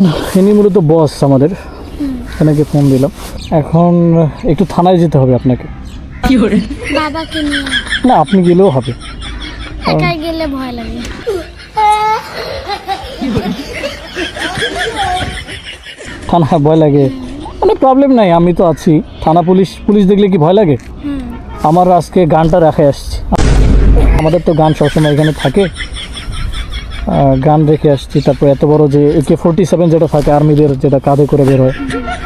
ইনি মূলত বস আমাদের, এনাকে ফোন দিলাম। এখন একটু থানায় যেতে হবে আপনাকে। বাবাকে নিয়ে না, আপনি গেলেও হবে। একাই গেলে ভয় লাগে। থানা ভয় লাগে মানে প্রবলেম নাই, আমি তো আছি। থানা পুলিশ দেখলে কি ভয় লাগে? আমার আজকে গানটা রেখে আসছি, আমাদের তো গান সবসময় এখানে থাকে, গান রেখে আসছি। তারপর এত বড় যে AK-47 যেটা থাকে আর্মিদের, যেটা কাঁধে করে বের হয়,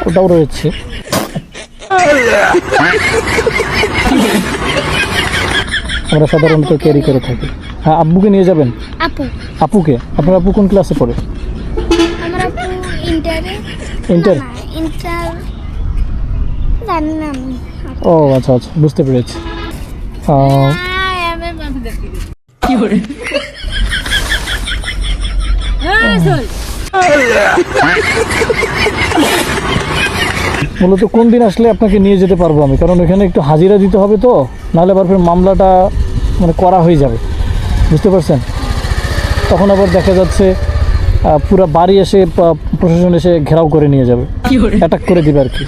ওটাও রয়েছে। আমরা সাধারণত ক্যারি করে থাকি। হ্যাঁ, আব্বুকে নিয়ে যাবেন? আপু, আপুকে? আপনার আপু কোন ক্লাসে পড়ে? আমার আপু ইন্টারে। ইন্টার? ইন্টার জানি না আমি। ও আচ্ছা আচ্ছা, বুঝতে পেরেছি। মূলত কোন দিন আসলে আপনাকে নিয়ে যেতে পারবো আমি, কারণ এখানে একটু হাজিরা দিতে হবে তো, নাহলে আবার ফের মামলাটা মানে করা হয়ে যাবে, বুঝতে পারছেন? তখন আবার দেখা যাচ্ছে পুরা বাড়ি এসে প্রশাসন এসে ঘেরাও করে নিয়ে যাবে, অ্যাটাক করে দিবে আর কি।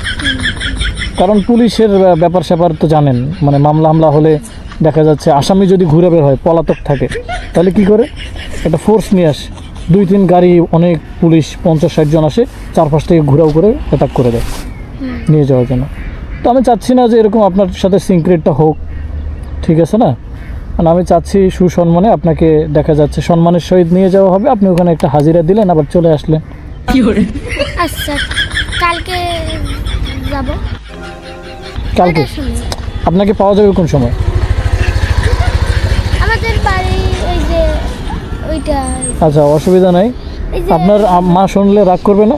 কারণ পুলিশের ব্যাপার স্যাপার তো জানেন, মানে মামলা হলে দেখা যাচ্ছে আসামি যদি ঘুরে বের হয়, পলাতক থাকে, তাহলে কি করে? একটা ফোর্স নিয়ে আসে, 2-3 গাড়ি, অনেক পুলিশ, 50-60 জন আসে, চারপাশ থেকে ঘুরাও করে অ্যাটাক করে দেয় নিয়ে যাওয়ার জন্য। তো আমি চাচ্ছি না যে এরকম আপনার সাথে সিনক্রেটটা হোক, ঠিক আছে না? মানে আমি চাচ্ছি সুসম্মানে আপনাকে দেখা যাচ্ছে সম্মানের সহিত নিয়ে যাওয়া হবে, আপনি ওখানে একটা হাজিরা দিলেন, আবার চলে আসলেন। আচ্ছা, কালকে যাব। কালকে আপনাকে পাওয়া যাবে কোন সময়? আমাদের বাড়ি ওই যে ওইটা, আচ্ছা, অসুবিধা নাই। এই যে আপনার মা শুনলে রাগ করবে না?